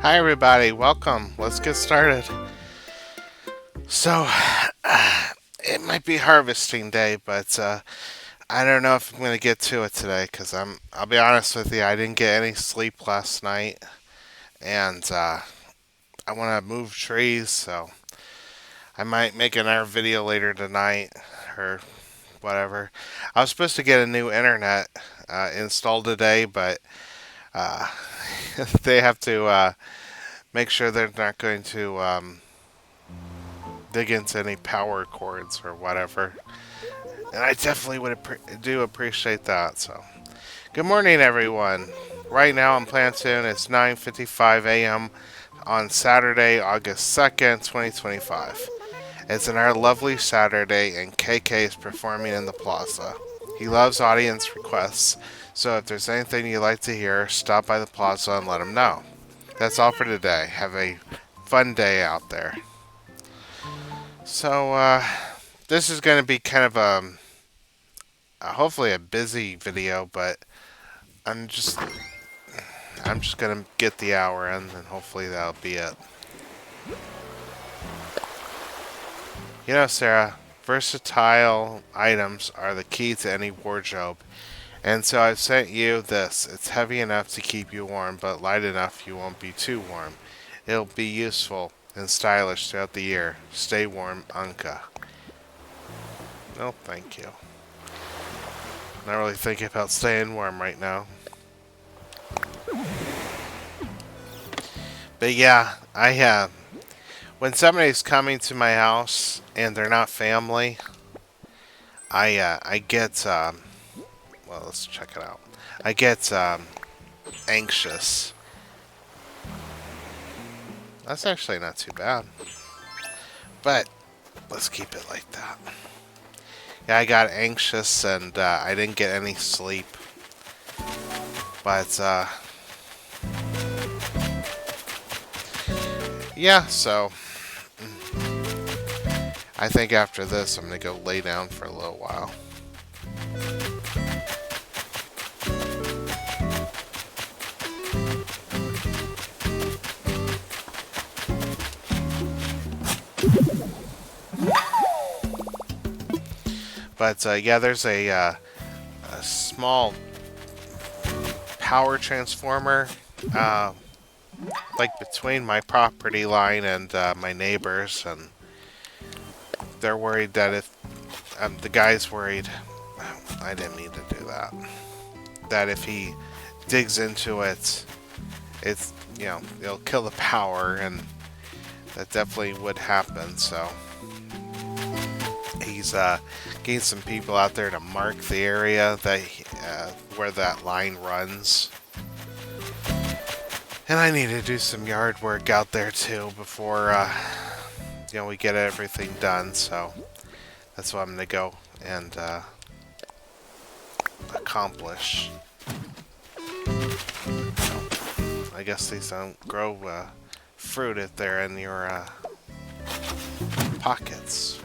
Hi, everybody. Welcome. Let's get started. So, it might be harvesting day, but I don't know if I'm going to get to it today because I'll be honest with you, I didn't get any sleep last night and I want to move trees, so I might make another video later tonight or whatever. I was supposed to get a new internet installed today, but uh, they have to make sure they're not going to dig into any power cords or whatever. And I definitely do appreciate that. So, good morning, everyone. Right now in Plantoon, it's 9:55 a.m. on Saturday, August 2nd, 2025. It's another lovely Saturday, and KK is performing in the plaza. He loves audience requests, so if there's anything you'd like to hear, stop by the plaza and let him know. That's all for today. Have a fun day out there. So, this is going to be kind of hopefully a busy video, but I'm just I'm just gonna get the hour in, and hopefully that'll be it. You know, Sarah, versatile items are the key to any wardrobe, and so I've sent you this. It's heavy enough to keep you warm, but light enough you won't be too warm. It'll be useful and stylish throughout the year. Stay warm, Anka. No, thank you. Not really thinking about staying warm right now. But yeah, when somebody's coming to my house and they're not family, I get well, let's check it out. I get anxious. That's actually not too bad, but let's keep it like that. Yeah, I got anxious and I didn't get any sleep, but yeah, so I think after this I'm gonna go lay down for a little while. But yeah, there's a small power transformer like between my property line and my neighbors, and they're worried that if the guy's worried, I didn't mean to do that. That if he digs into it, it's it'll kill the power, and that definitely would happen. So he's getting some people out there to mark the area that where that line runs. And I need to do some yard work out there too before we get everything done. So that's what I'm gonna go and accomplish. I guess these don't grow fruit if they're in your pockets.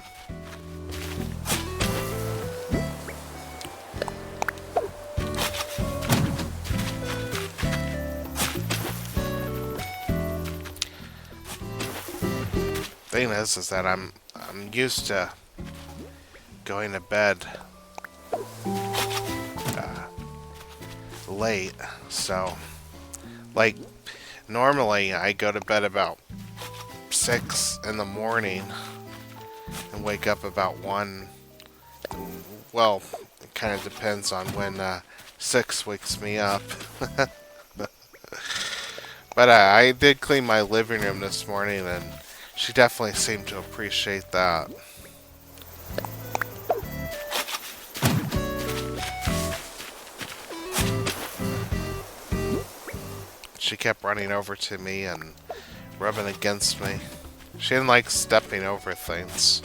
Thing is that I'm used to going to bed late, so like normally I go to bed about 6 in the morning and wake up about 1. Well, it kind of depends on when 6 wakes me up. But I did clean my living room this morning, and she definitely seemed to appreciate that. She kept running over to me and rubbing against me. She didn't like stepping over things.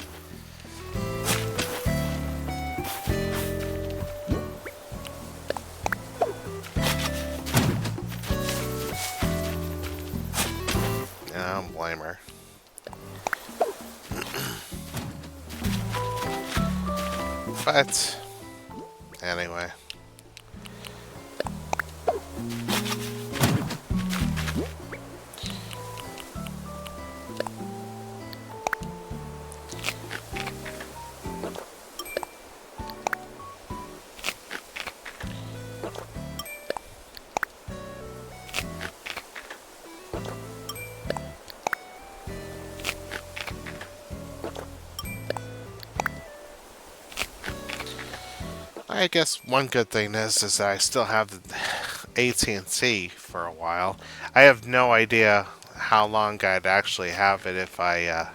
Yeah, I don't blame her. But anyway. I guess one good thing is that I still have the AT&T for a while. I have no idea how long I'd actually have it if I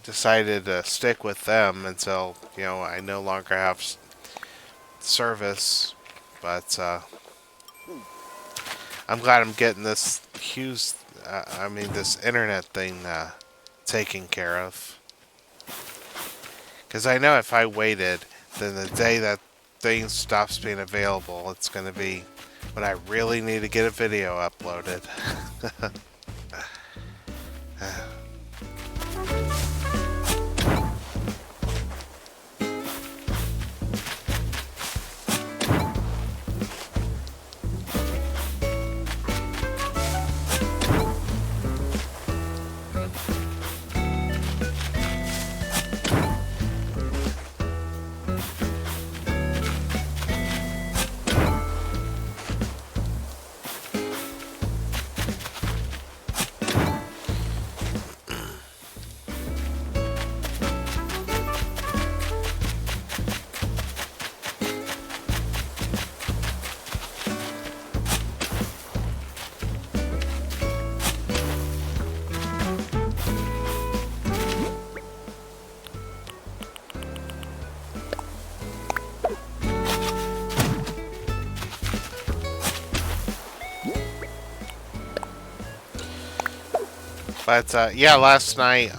decided to stick with them until I no longer have service. But I'm glad I'm getting this huge, this internet thing taken care of. Because I know if I waited, then the day that thing stops being available, it's going to be when I really need to get a video uploaded. But yeah, last night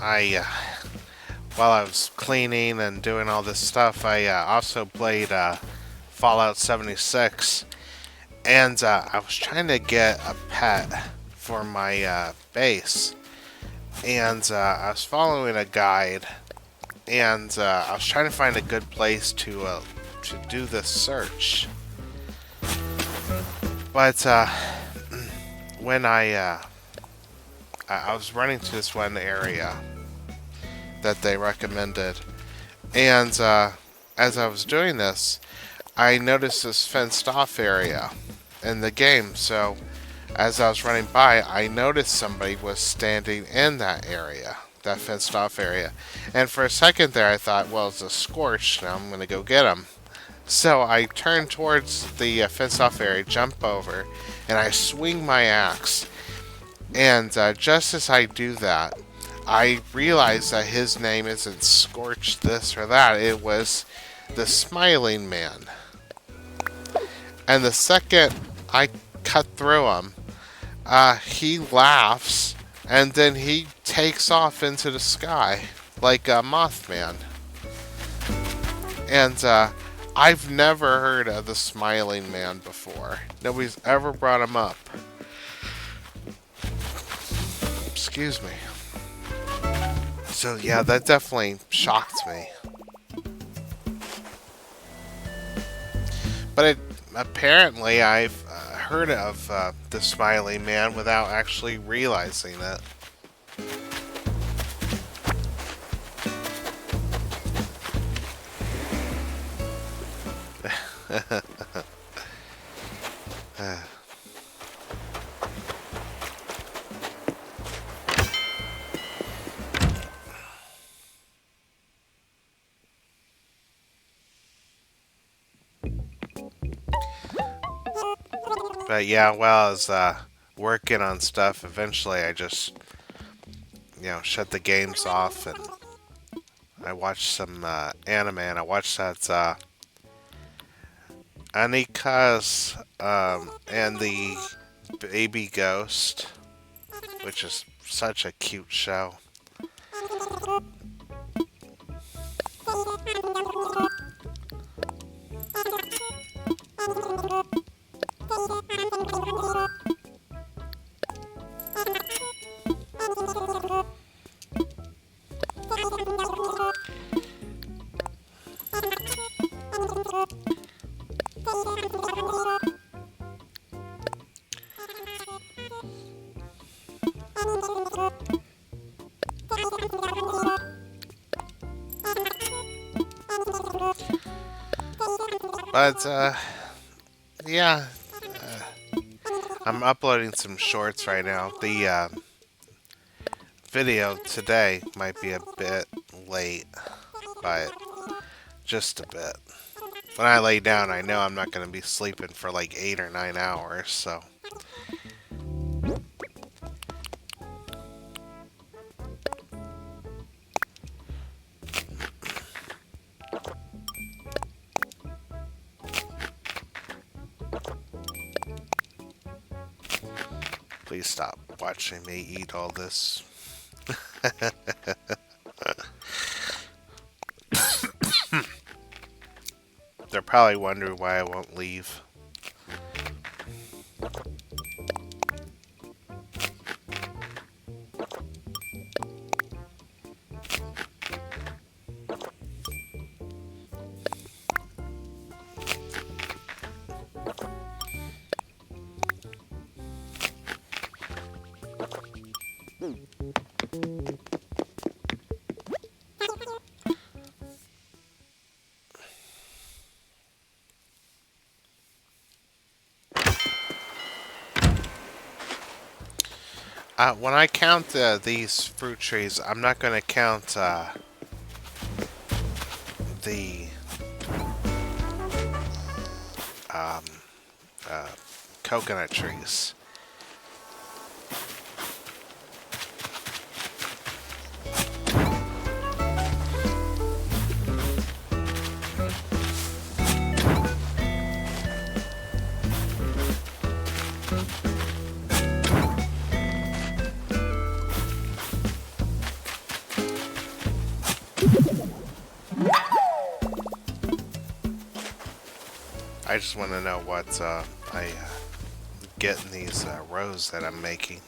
while I was cleaning and doing all this stuff, I also played Fallout 76, and I was trying to get a pet for my base, and I was following a guide, and I was trying to find a good place to do this search. But when I was running to this one area that they recommended, and as I was doing this, I noticed this fenced off area in the game. So as I was running by, I noticed somebody was standing in that area, that fenced off area. And for a second there, I thought, well, it's a Scorch, now I'm going to go get him. So I turn towards the fenced off area, jump over, and I swing my axe. And just as I do that, I realize that his name isn't Scorch this or that. It was the Smiling Man. And the second I cut through him, he laughs, and then he takes off into the sky like a Mothman. And I've never heard of the Smiling Man before. Nobody's ever brought him up. Excuse me. So yeah, that definitely shocked me. But apparently I've heard of the Smiling Man without actually realizing it. But yeah, while I was working on stuff, eventually I just, shut the games off and I watched some anime, and I watched that Anika's and the Baby Ghost, which is such a cute show. But, yeah, I'm uploading some shorts right now. The video today might be a bit late, but just a bit. When I lay down, I know I'm not going to be sleeping for like 8 or 9 hours, so. Please stop watching me eat all this. They're probably wondering why I won't leave. When I count these fruit trees, I'm not going to count the um, uh, coconut trees. I just want to know what I get in these rows that I'm making.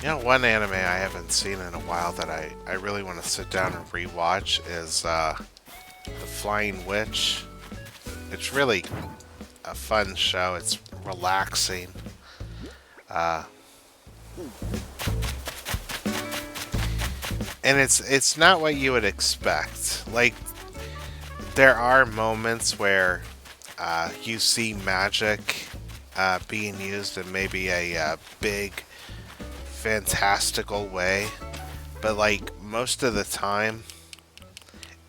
You know, one anime I haven't seen in a while that I really want to sit down and rewatch is The Flying Witch. It's really a fun show. It's relaxing. And it's not what you would expect. Like, there are moments where you see magic being used in maybe a big, fantastical way, but like most of the time,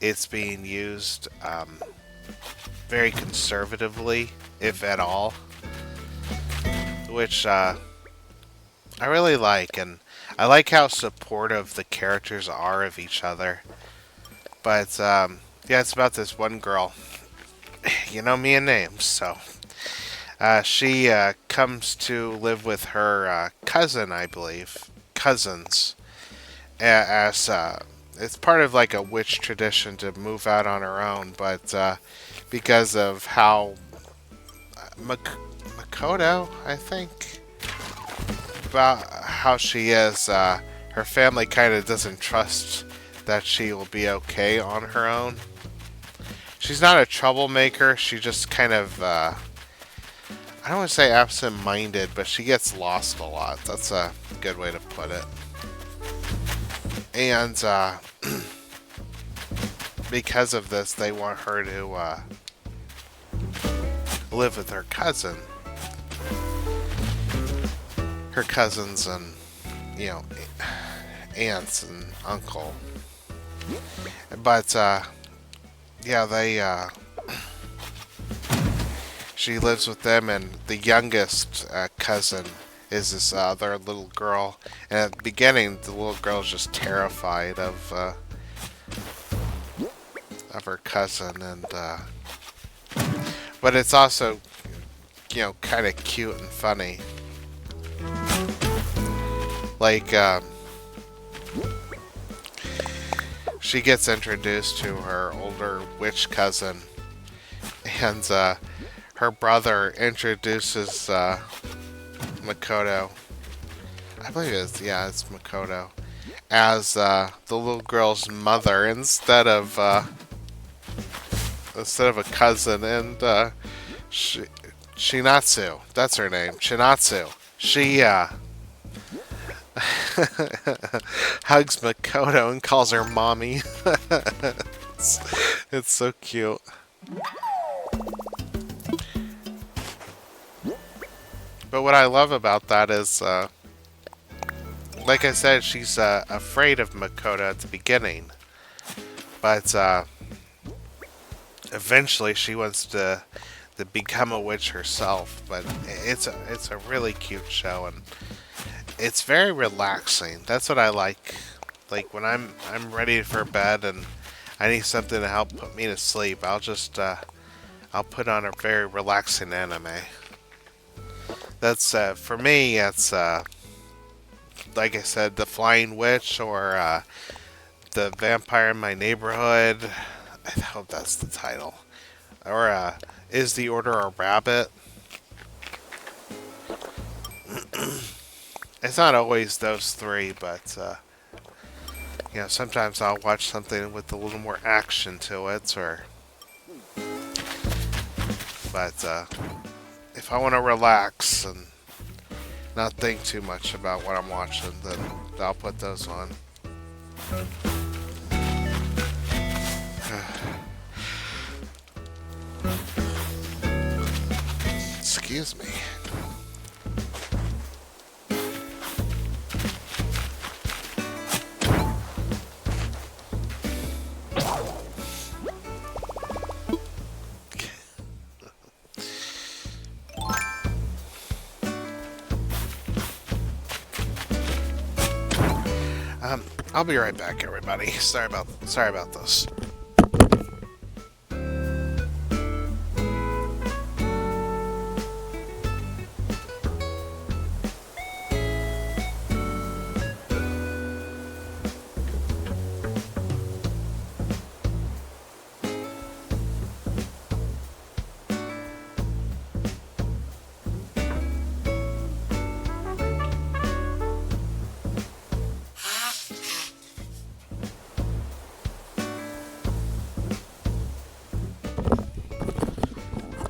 it's being used very conservatively, if at all, which I really like, and I like how supportive the characters are of each other. But yeah, it's about this one girl. You know me and names, so she comes to live with her cousin, I believe, cousins, as it's part of like a witch tradition to move out on her own, but because of how Makoto, I think, about how she is, her family kind of doesn't trust that she will be okay on her own. She's not a troublemaker. She just kind of, I don't want to say absent-minded, but she gets lost a lot. That's a good way to put it. And because of this, they want her to live with her cousin. Her cousins and, you know, aunts and uncle. But, yeah, they, she lives with them, and the youngest cousin is this other little girl. And at the beginning, the little girl is just terrified of her cousin, and but it's also, you know, kind of cute and funny. Like, she gets introduced to her older witch cousin, and her brother introduces Makoto. I believe it's Makoto, as the little girl's mother instead of a cousin, and Shinatsu, that's her name, Shinatsu. She hugs Makoto and calls her mommy. it's so cute. But what I love about that is, like I said, she's afraid of Makoto at the beginning, but eventually she wants to become a witch herself. But it's a really cute show, and it's very relaxing. That's what I like. Like when I'm ready for bed and I need something to help put me to sleep, I'll put on a very relaxing anime. That's for me. It's like I said, the Flying Witch or the Vampire in My Neighborhood. I hope that's the title. Or Is the Order a Rabbit? It's not always those three, but sometimes I'll watch something with a little more action to it, or but if I want to relax and not think too much about what I'm watching, then I'll put those on. Excuse me. I'll be right back, everybody. Sorry about this.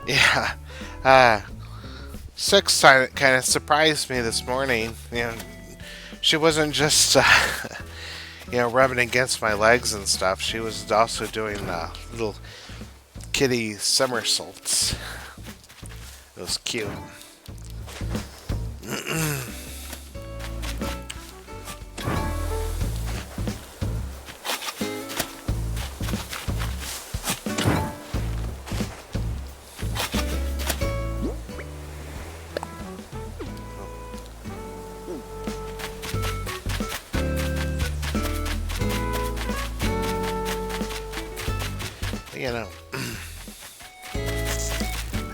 Yeah. Six kind of surprised me this morning. She wasn't just rubbing against my legs and stuff. She was also doing little kitty somersaults. It was cute.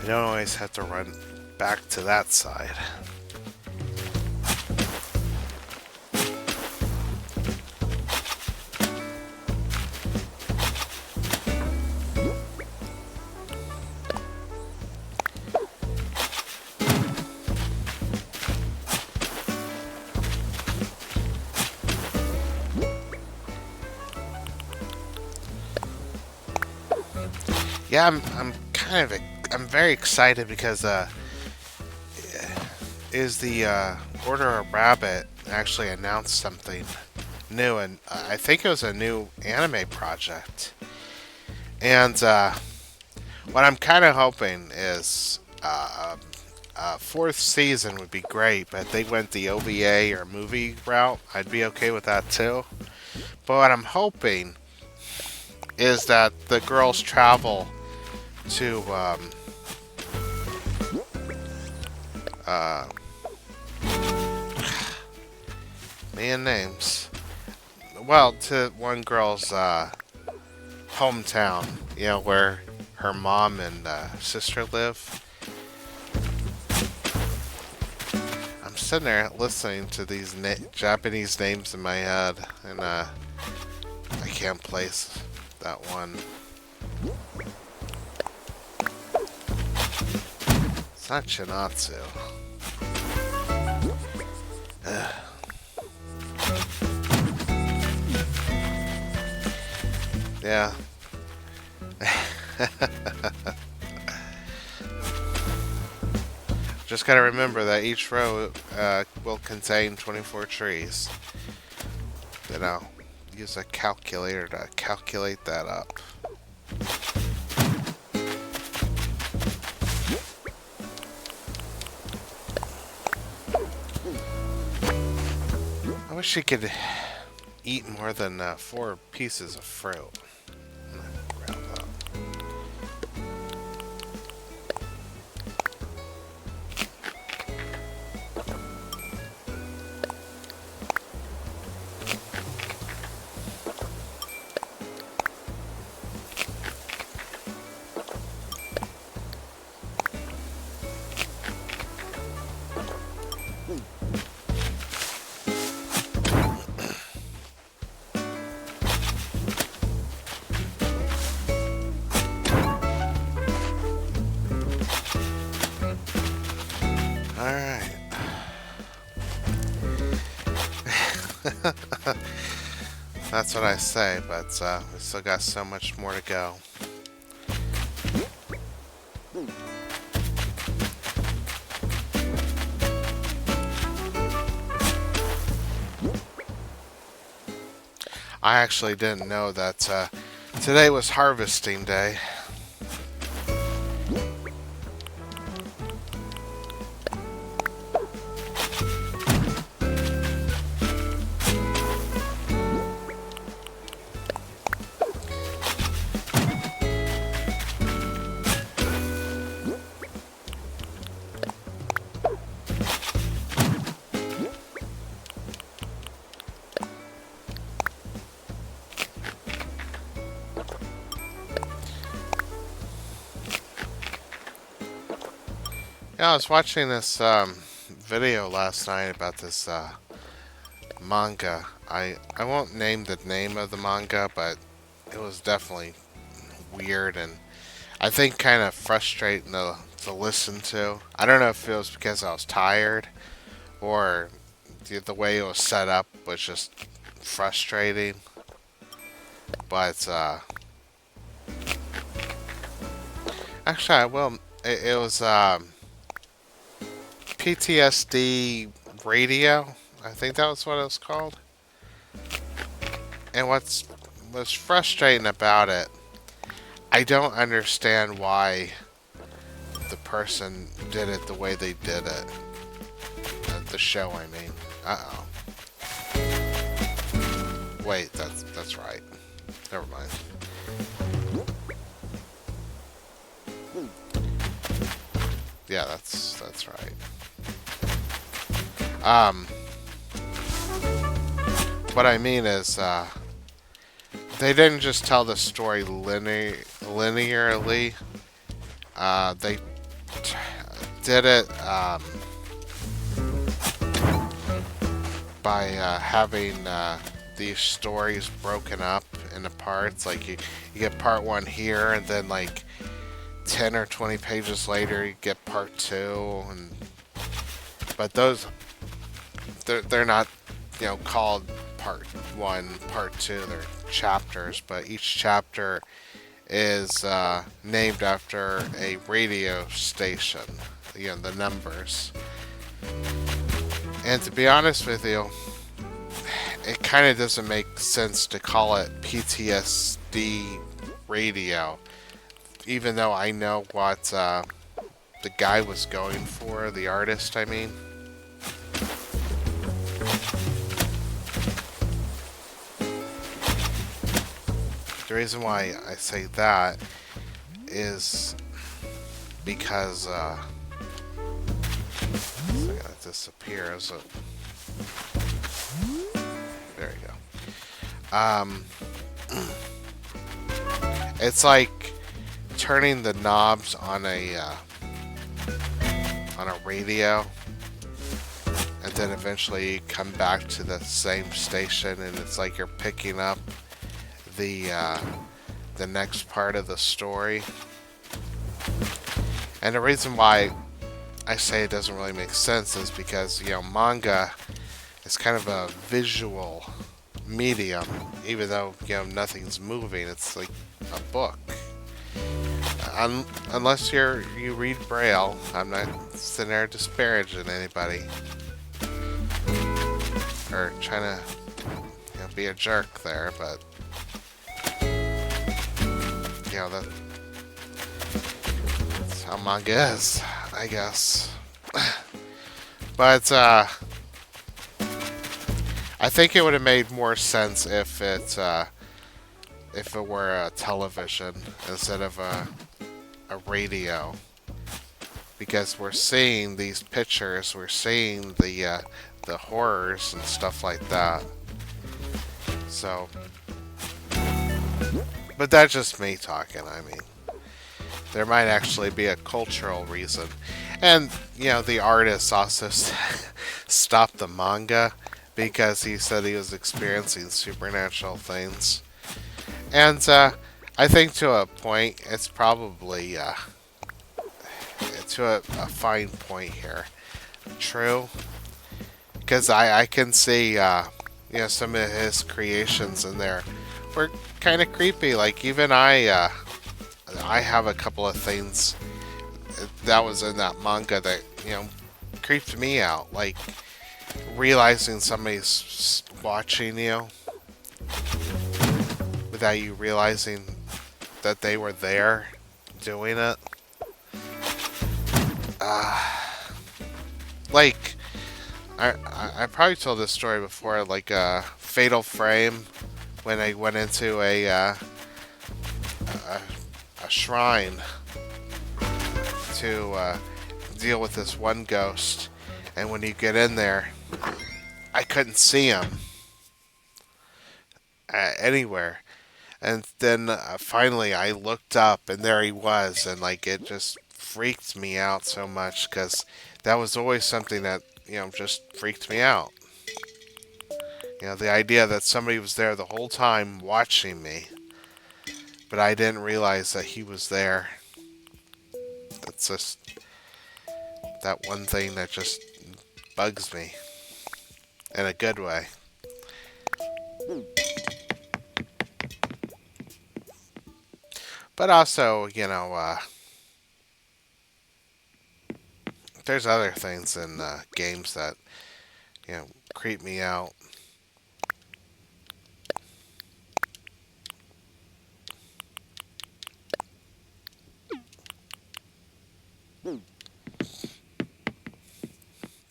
I don't always have to run back to that side. Yeah, I'm very excited because is the Order of Rabbit actually announced something new, and I think it was a new anime project. And what I'm kind of hoping is fourth season would be great, but they went the OVA or movie route. I'd be okay with that too. But what I'm hoping is that the girls travel to man names. Well, to one girl's hometown, where her mom and sister live. I'm sitting there listening to these Japanese names in my head, and I can't place that one. It's not Chinatsu. Ugh. Yeah. Just gotta remember that each row will contain 24 trees. Use a calculator to calculate that up. wish you could eat more than 4 pieces of fruit. Grab that. Alright. That's what I say, but we still got so much more to go. I actually didn't know that today was harvesting day. Yeah, I was watching this video last night about this manga. I won't name the name of the manga, but it was definitely weird and I think kind of frustrating to listen to. I don't know if it was because I was tired or the way it was set up was just frustrating. But actually, I will. It was PTSD Radio. I think that was what it was called. And what's frustrating about it, I don't understand why the person did it the way they did it. The show, I mean. Uh-oh. Wait, that's right. Never mind. Yeah, that's right. What I mean is, they didn't just tell the story linearly. They did it by having these stories broken up into parts. Like you get part 1 here, and then like 10 or 20 pages later, you get part 2, and but those they're not called part 1, part 2. They're chapters, but each chapter is named after a radio station. The numbers. And to be honest with you, it kind of doesn't make sense to call it PTSD radio, even though I know what the guy was going for, the artist, I mean. The reason why I say that is because it's gonna disappear as a. There you go. It's like turning the knobs on a radio, and then eventually you come back to the same station, and it's like you're picking up the next part of the story. And the reason why I say it doesn't really make sense is because manga is kind of a visual medium, even though nothing's moving. It's like a book. Unless you read Braille, I'm not sitting there disparaging anybody or trying to be a jerk there, but that's how manga is, I guess. But I think it would have made more sense if it were a television instead of a radio, because we're seeing these pictures, we're seeing the horrors and stuff like that. So, but that's just me talking. I mean, there might actually be a cultural reason, and the artist also stopped the manga because he said he was experiencing supernatural things, and I think to a point, it's probably to a fine point here. True, because I can see some of his creations in there were kind of creepy. Like even I have a couple of things that was in that manga that creeped me out. Like realizing somebody's watching you without you realizing that they were there doing it. Like I probably told this story before. Like Fatal Frame, when I went into a shrine to deal with this one ghost, and when you get in there, I couldn't see him anywhere. And then finally, I looked up, and there he was, and like it just freaked me out so much because that was always something that just freaked me out. The idea that somebody was there the whole time watching me, but I didn't realize that he was there. That's just that one thing that just bugs me in a good way. But also, there's other things in games that creep me out.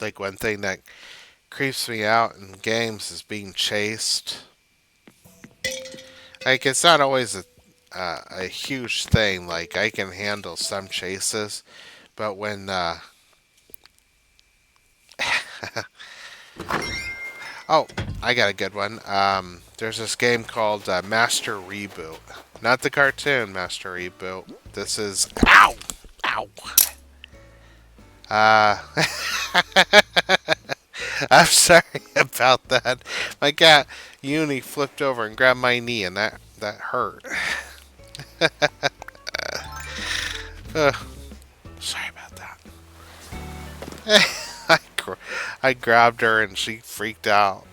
Like one thing that creeps me out in games is being chased. Like it's not always a huge thing. Like I can handle some chases, but when oh, I got a good one. There's this game called Master Reboot, not the cartoon Master Reboot. This is ow, ow. Uh, I'm sorry about that. My cat Uni flipped over and grabbed my knee, and that hurt. uh, Sorry about that. I grabbed her and she freaked out.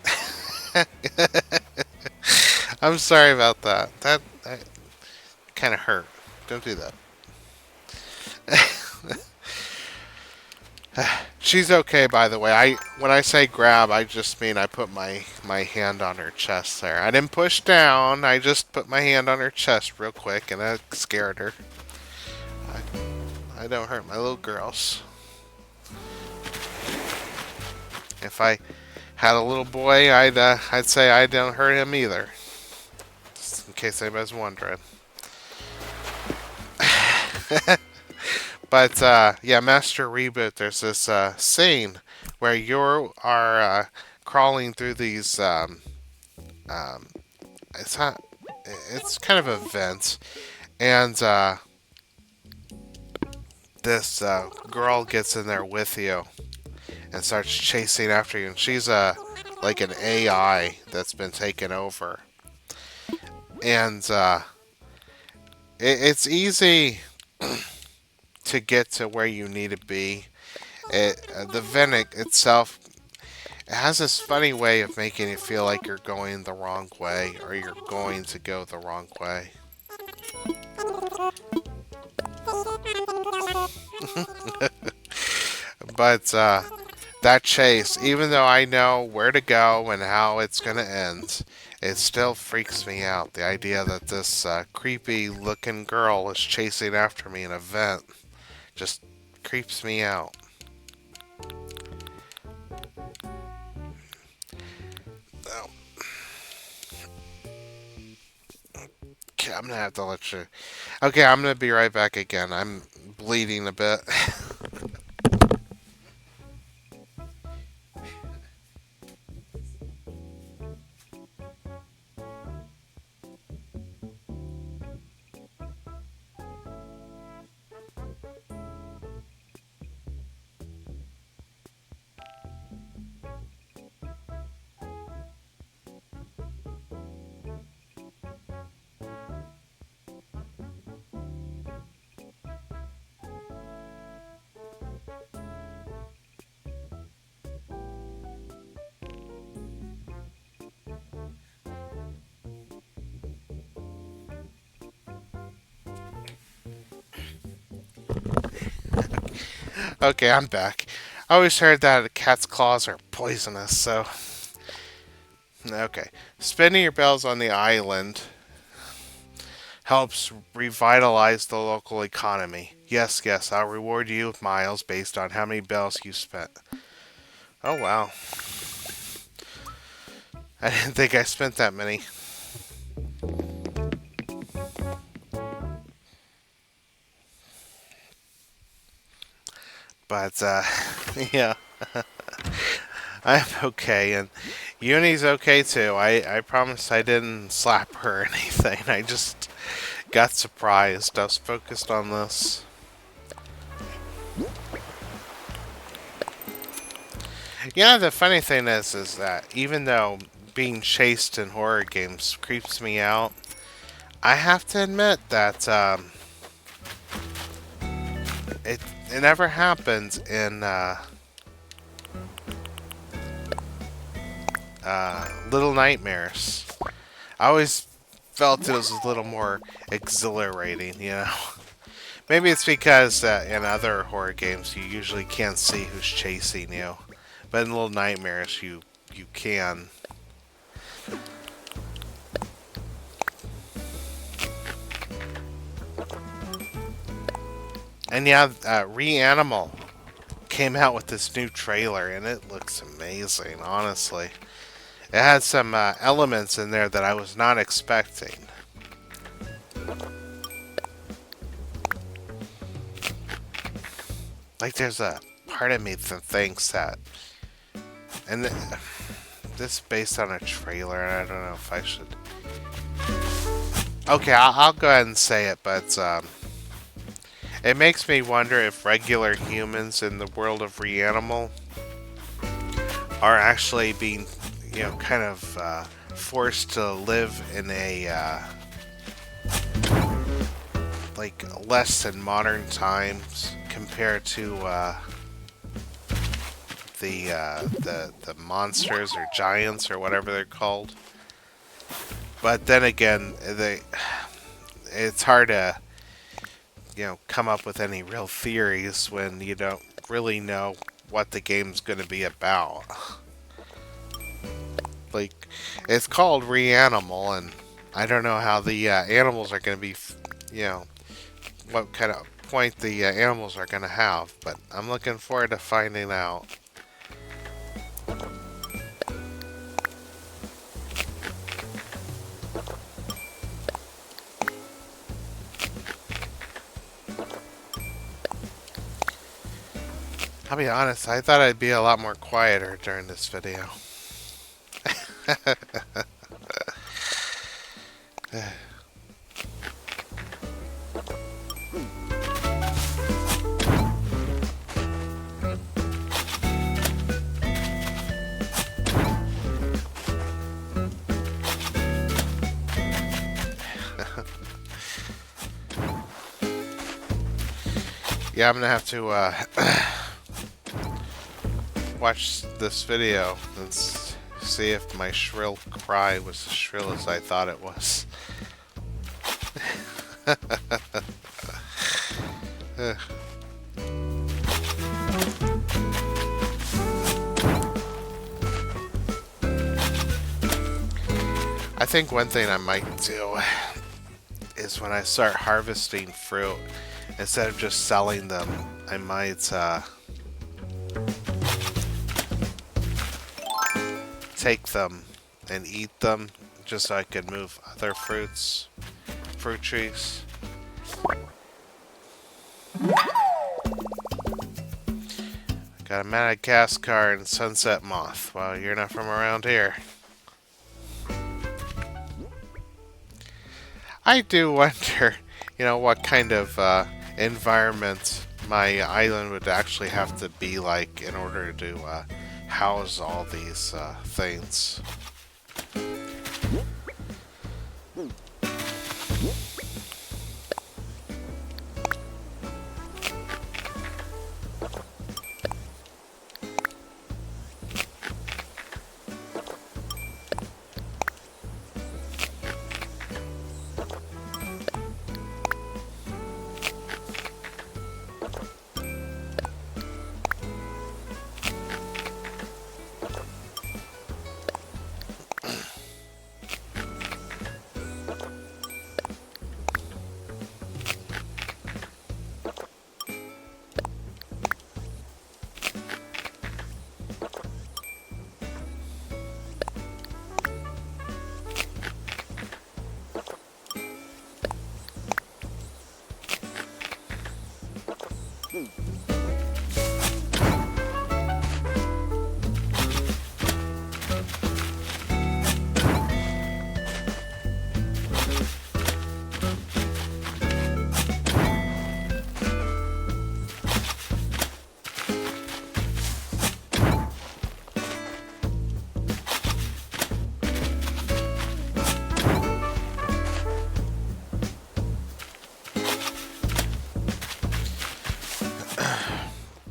I'm sorry about that. That kind of hurt. Don't do that. She's okay, by the way. When I say grab, I just mean I put my hand on her chest there. I didn't push down. I just put my hand on her chest real quick, and that scared her. I don't hurt my little girls. If I had a little boy, I'd say I don't hurt him either. Just in case anybody's wondering. But yeah, Master Reboot. There's this scene where you are crawling through these. Um, it's not. It's kind of a vent, and this girl gets in there with you and starts chasing after you. And she's like an AI that's been taken over, and it's easy to get to where you need to be. The Venic itself, it has this funny way of making it feel like you're going the wrong way or you're going to go the wrong way. But that chase, even though I know where to go and how it's going to end, it still freaks me out. The idea that this creepy looking girl is chasing after me in a vent just creeps me out. I'm gonna have to let you. Okay, I'm gonna be right back again. I'm bleeding a bit. Okay, I'm back. I always heard that cat's claws are poisonous, so. Okay. Spending your bells on the island helps revitalize the local economy. Yes, yes, I'll reward you with miles based on how many bells you spent. Oh, wow. I didn't think I spent that many. But, yeah. I'm okay, and Uni's okay too. I promise I didn't slap her or anything. I just got surprised. I was focused on this. Yeah, the funny thing is that even though being chased in horror games creeps me out, I have to admit that it never happens in Little Nightmares. I always felt it was a little more exhilarating, you know. Maybe it's because in other horror games you usually can't see who's chasing you, but in Little Nightmares you can. And yeah, Reanimal came out with this new trailer, and it looks amazing. Honestly, it had some elements in there that I was not expecting. Like, there's a part of me that thinks that, and this is based on a trailer, and I don't know if I should. Okay, I'll go ahead and say it, but it makes me wonder if regular humans in the world of Reanimal are actually being, kind of forced to live in a like less than modern times compared to the monsters or giants or whatever they're called. But then again, it's hard to come up with any real theories when you don't really know what the game's going to be about. Like, it's called Reanimal, and I don't know how the animals are going to be, what kind of point the animals are going to have, but I'm looking forward to finding out. I'll be honest, I thought I'd be a lot more quieter during this video. Yeah, I'm gonna have to watch this video and see if my shrill cry was as shrill as I thought it was. I think one thing I might do is when I start harvesting fruit, instead of just selling them, I might take them and eat them just so I could move other fruits fruit trees. Got a Madagascar and sunset moth. Well, you're not from around here. I do wonder, what kind of environment my island would actually have to be like in order to house all these things.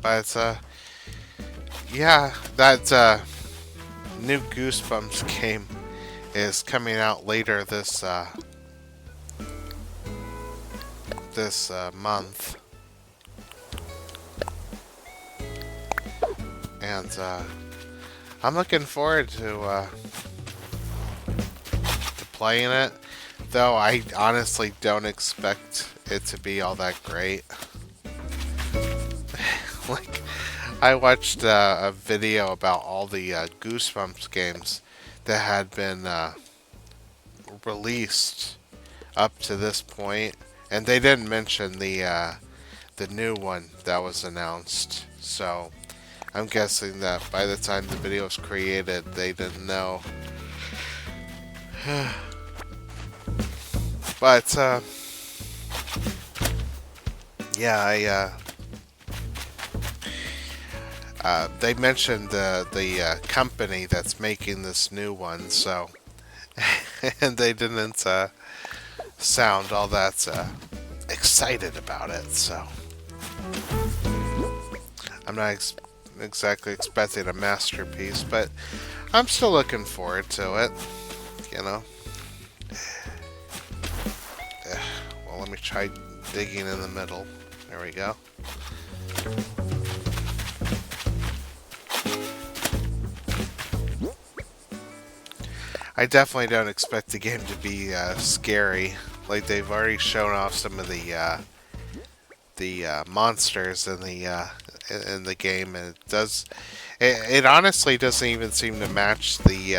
But yeah, that new Goosebumps game is coming out later this month, and I'm looking forward to playing it. Though I honestly don't expect it to be all that great. Like, I watched a video about all the Goosebumps games that had been released up to this point, and they didn't mention the new one that was announced. So I'm guessing that by the time the video was created, they didn't know. But yeah, they mentioned the company that's making this new one, so and they didn't sound all that excited about it. So I'm not exactly expecting a masterpiece, but I'm still looking forward to it. Well, let me try digging in the middle. There we go. I definitely don't expect the game to be scary. Like, they've already shown off some of the monsters in the game, and it honestly doesn't even seem to match the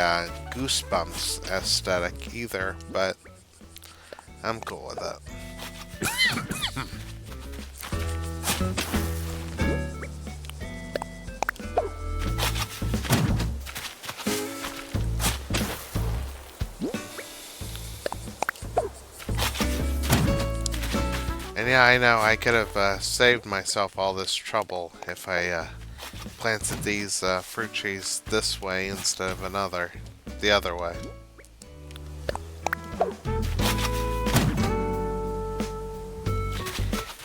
Goosebumps aesthetic either. But I'm cool with it. And yeah, I know I could have saved myself all this trouble if I planted these fruit trees this way instead of the other way.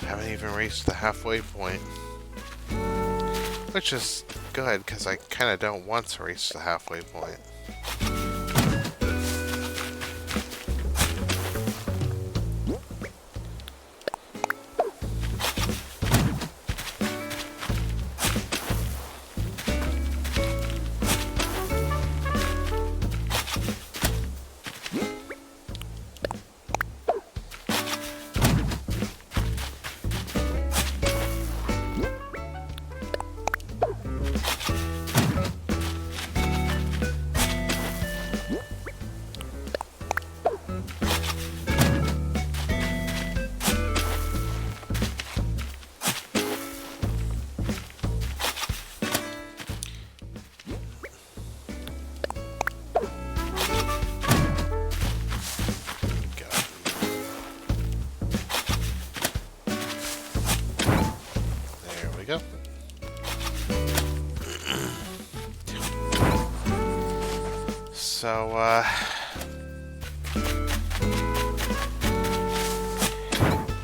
Haven't even reached the halfway point, which is good because I kind of don't want to reach the halfway point. So,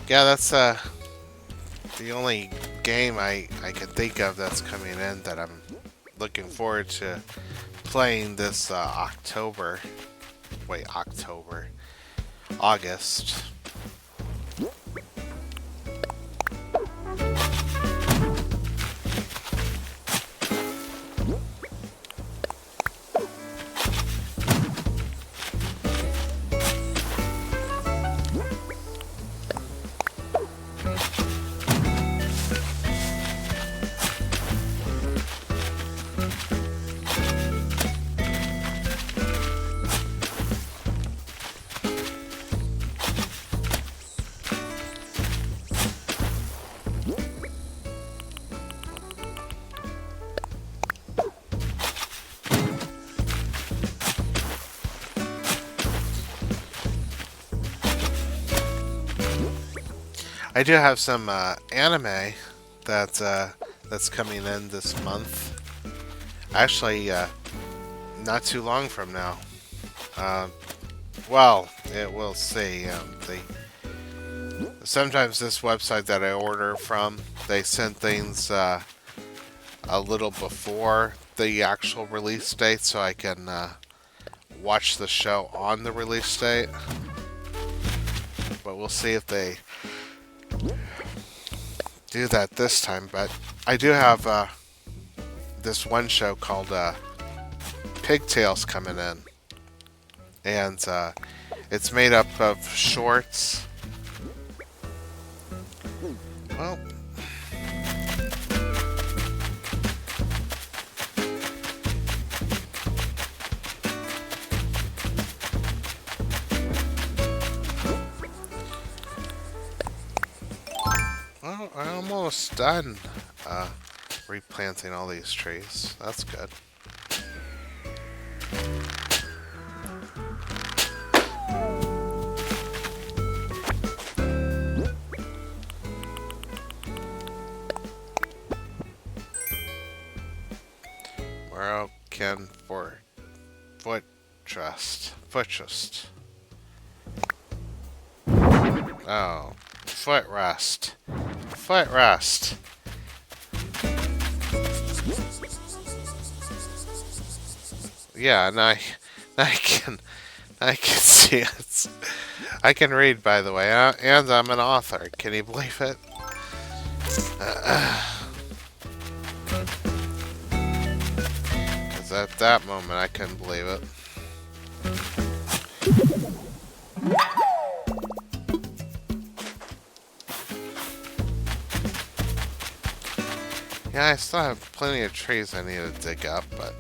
yeah, that's the only game I can think of that's coming in that I'm looking forward to playing this October. Wait, October. August. I do have some anime that's coming in this month. Actually, not too long from now. Uh, well, we'll see. Sometimes this website that I order from, they send things a little before the actual release date, so I can watch the show on the release date. But we'll see if they do that this time. But I do have this one show called Pigtails coming in, and it's made up of shorts. Well, I'm almost done replanting all these trees. That's good. Moroccan for foot trust. Foot trust. Oh, footrest. Footrest. Yeah, and I can see it. I can read, by the way, and I'm an author. Can you believe it? Because at that moment, I couldn't believe it. Yeah, I still have plenty of trees I need to dig up, but...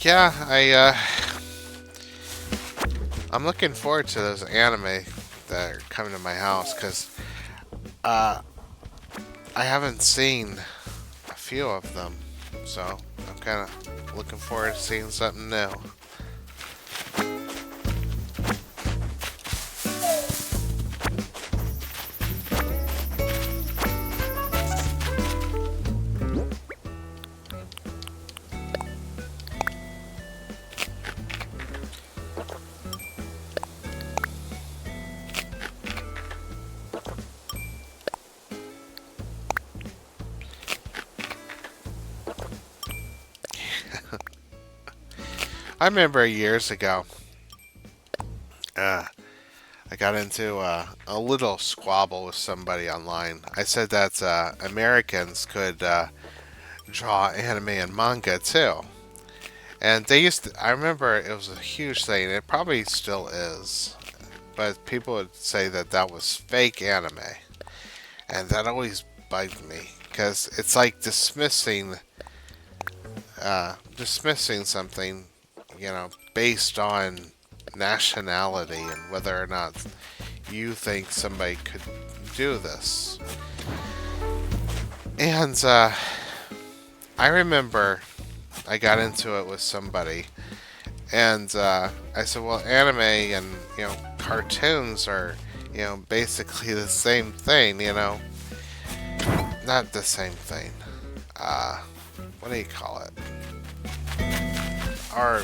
yeah, I'm looking forward to those anime that are coming to my house, because I haven't seen a few of them, so I'm kind of looking forward to seeing something new. I remember years ago, I got into a little squabble with somebody online. I said that Americans could draw anime and manga too. And they used to, I remember it was a huge thing. It probably still is. But people would say that that was fake anime. And that always bugged me. Because it's like dismissing something, based on nationality and whether or not, you think somebody could do this. And I remember I got into it with somebody, and I said, "Well, anime and cartoons are basically the same thing, not the same thing. Uh, what do you call it? Or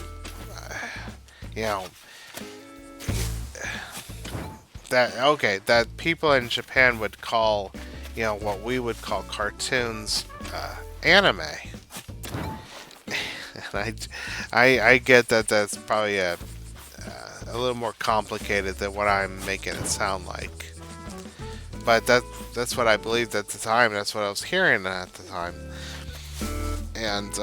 you know that people in Japan would call what we would call cartoons anime." And I get that that's probably a little more complicated than what I'm making it sound like. But that's what I believed at the time. That's what I was hearing at the time. And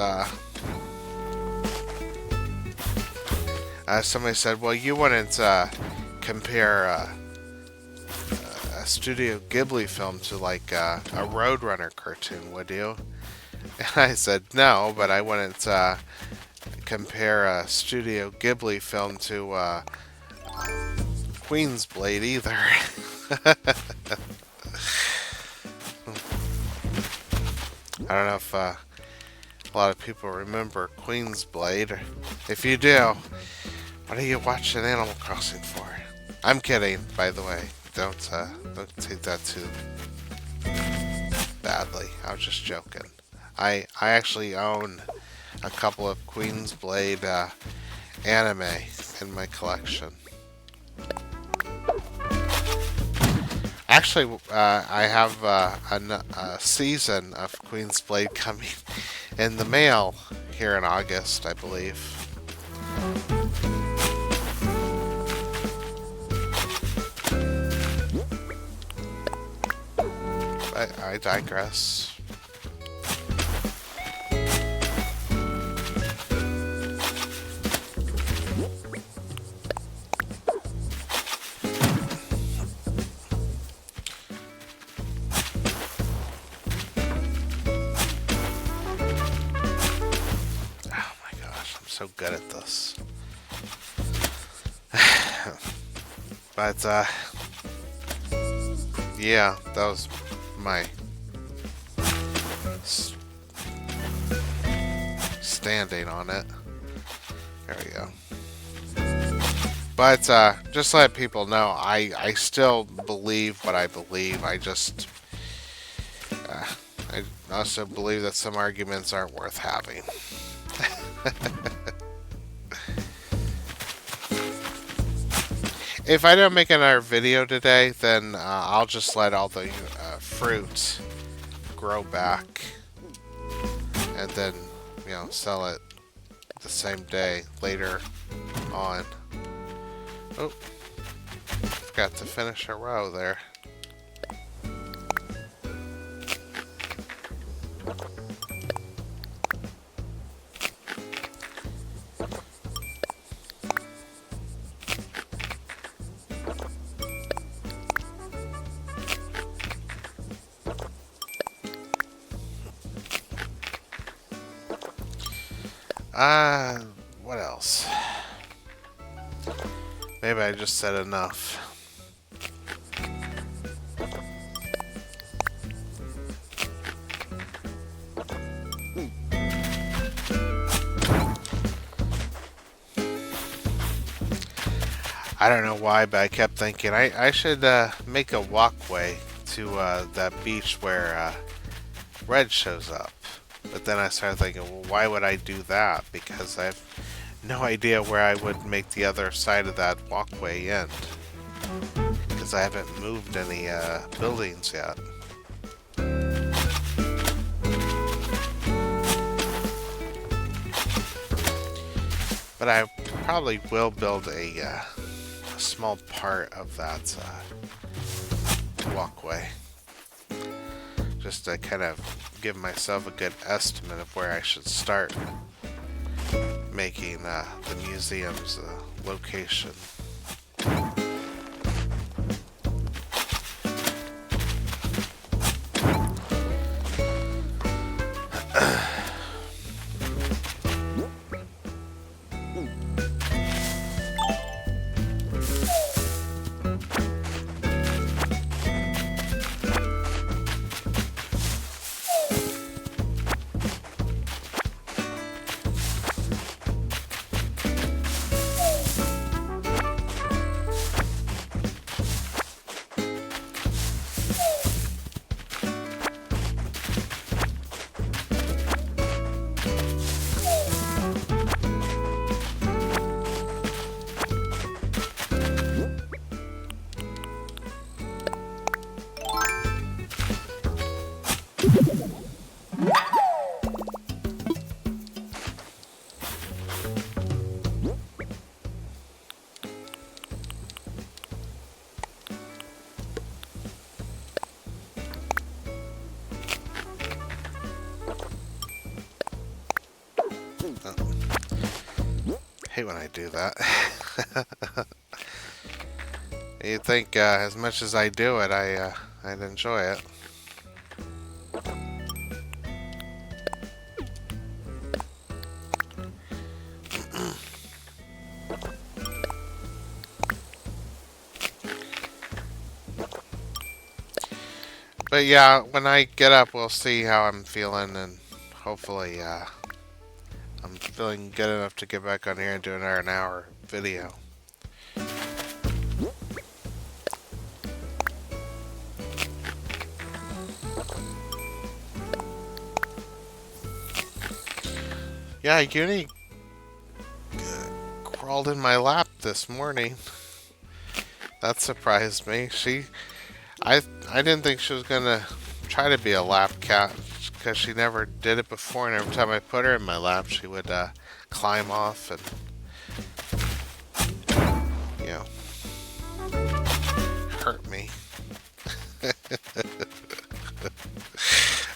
somebody said, "Well, you wouldn't compare a Studio Ghibli film to like a Roadrunner cartoon, would you?" And I said, "No, but I wouldn't compare a Studio Ghibli film to Queen's Blade either." I don't know if a lot of people remember Queen's Blade. If you do, what are you watching Animal Crossing for? I'm kidding, by the way. Don't take that too badly. I was just joking. I actually own a couple of Queen's Blade anime in my collection. Actually, I have a season of Queen's Blade coming in the mail here in August, I believe. But I digress. So good at this. But yeah, that was my standing on it. There we go. But just to let people know, I still believe what I believe. I also believe that some arguments aren't worth having. If I don't make another video today, then I'll just let all the fruit grow back, and then sell it the same day later on. Oh, forgot to finish a row there. What else? Maybe I just said enough. I don't know why, but I kept thinking I should make a walkway to that beach where Red shows up. But then I started thinking, well, why would I do that? Because I have no idea where I would make the other side of that walkway end. Because I haven't moved any buildings yet. But I probably will build a small part of that walkway. Just to kind of give myself a good estimate of where I should start making the museum's location. when I do that. You'd think as much as I do it, I'd enjoy it. But yeah, when I get up, we'll see how I'm feeling, and hopefully, I'm feeling good enough to get back on here and do another an hour video. Yeah, Uni crawled in my lap this morning. That surprised me. I didn't think she was gonna try to be a lap cat because she never did it before, and every time I put her in my lap, she would climb off and you know hurt me.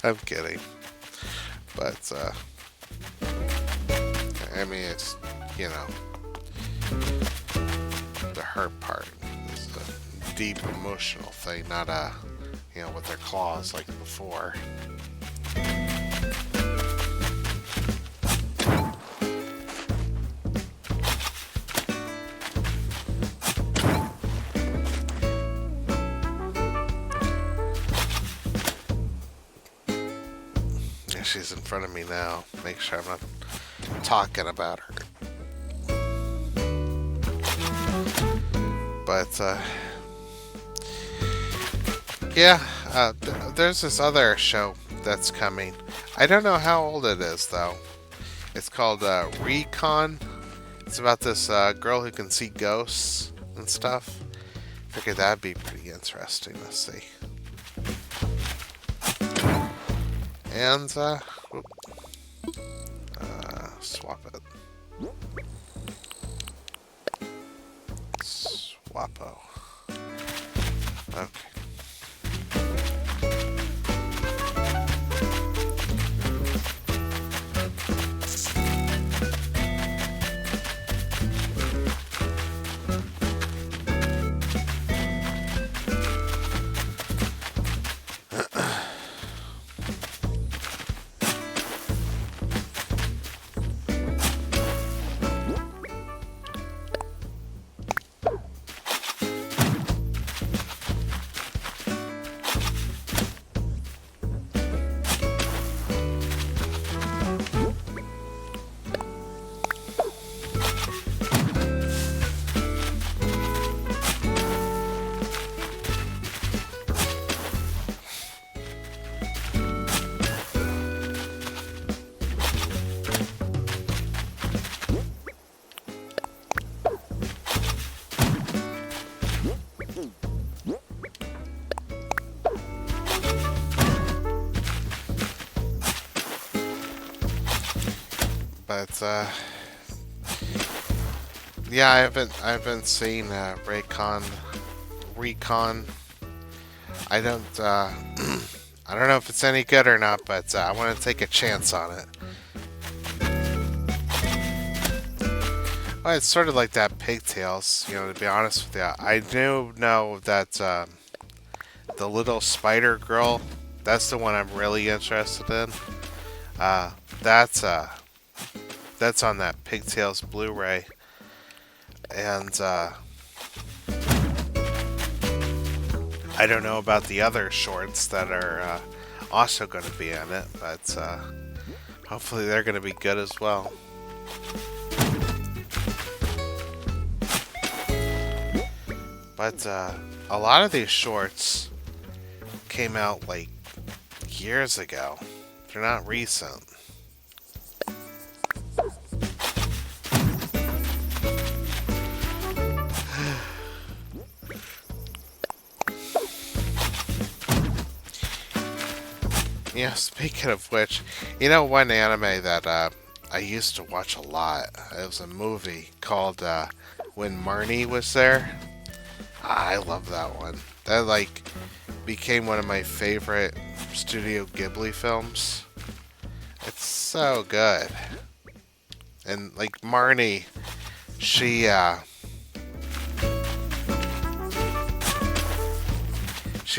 I'm kidding, but I mean it's you know the hurt part is a deep emotional thing, not a with their claws like before. Yeah, she's in front of me now. Make sure I'm not talking about her. But yeah, there's this other show that's coming. I don't know how old it is though. It's called Recon. It's about this girl who can see ghosts and stuff. Figured that'd be pretty interesting to see. And swap it. Swappo. Okay. But yeah, I haven't seen Recon. I don't I don't know if it's any good or not, but I want to take a chance on it. Well, it's sort of like that Pigtails, to be honest with you. I do know that the little spider girl, that's the one I'm really interested in. That's on that Pigtails Blu-ray, and I don't know about the other shorts that are also going to be in it, but hopefully they're going to be good as well. But a lot of these shorts came out like years ago. They're not recent. Speaking of which, one anime that I used to watch a lot. It was a movie called When Marnie Was There. I love that one. That became one of my favorite Studio Ghibli films. It's so good. And Marnie, she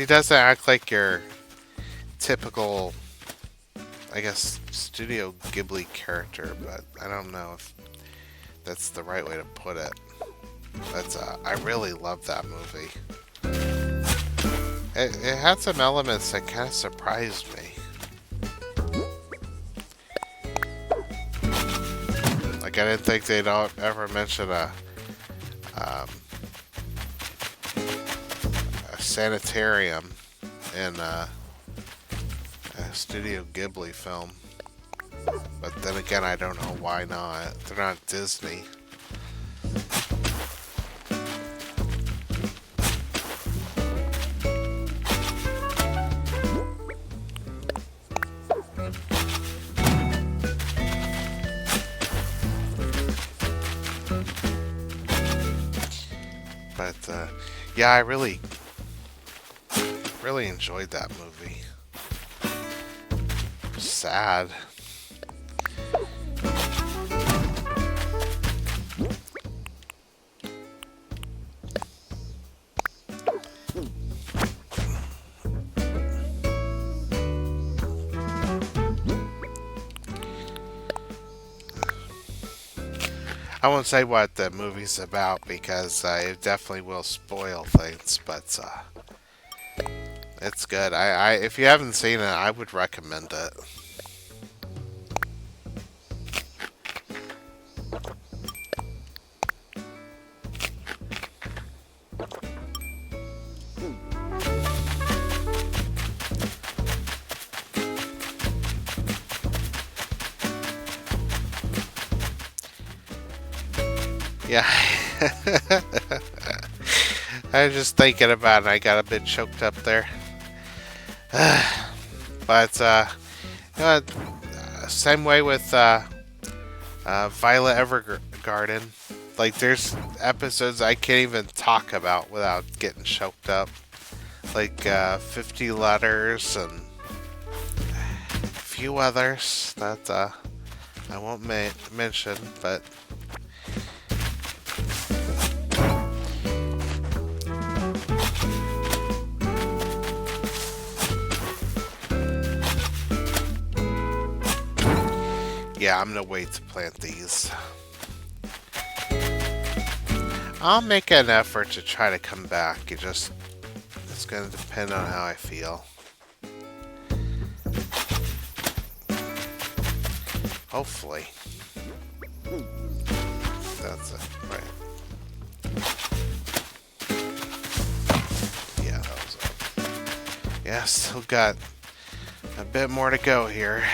doesn't act like your typical, I guess, Studio Ghibli character, but I don't know if that's the right way to put it. But I really love that movie. It had some elements that kind of surprised me. Like, I didn't think they'd ever mention um, a sanitarium in a Studio Ghibli film. But then again, I don't know why not. They're not Disney. But yeah, I really enjoyed that movie. Sad. I won't say what the movie's about because it definitely will spoil things, but it's good. If you haven't seen it, I would recommend it. Yeah. I was just thinking about it and I got a bit choked up there. But, you know, same way with Violet Evergarden. Like, there's episodes I can't even talk about without getting choked up. Like, 50 Letters and a few others that I won't mention, but yeah, I'm gonna wait to plant these. I'll make an effort to try to come back. It's gonna depend on how I feel. Hopefully. That's it, right. Yeah, that was it. Yeah, still got a bit more to go here.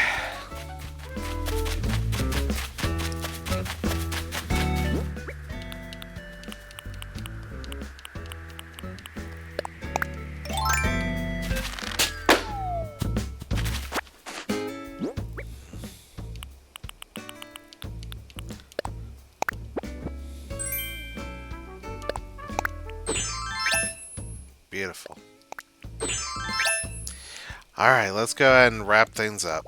Beautiful. Alright, let's go ahead and wrap things up.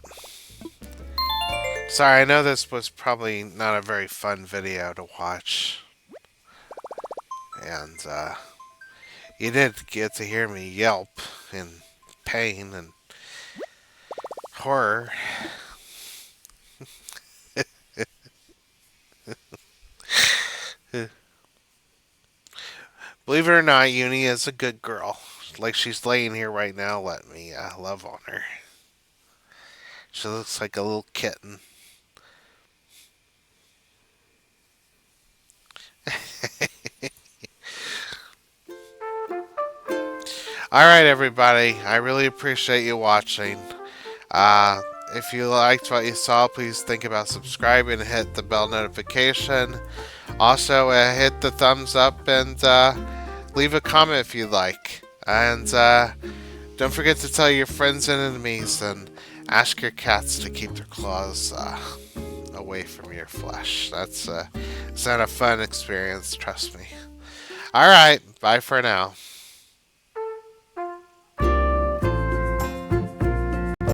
Sorry, I know this was probably not a very fun video to watch. And, you did get to hear me yelp in pain and horror. Believe it or not, Uni is a good girl. Like, she's laying here right now. Let me love on her. She looks like a little kitten. Alright, everybody. I really appreciate you watching. If you liked what you saw, please think about subscribing and hit the bell notification. Also, hit the thumbs up and leave a comment if you like. And don't forget to tell your friends and enemies and ask your cats to keep their claws away from your flesh. It's not a fun experience, trust me. Alright, bye for now.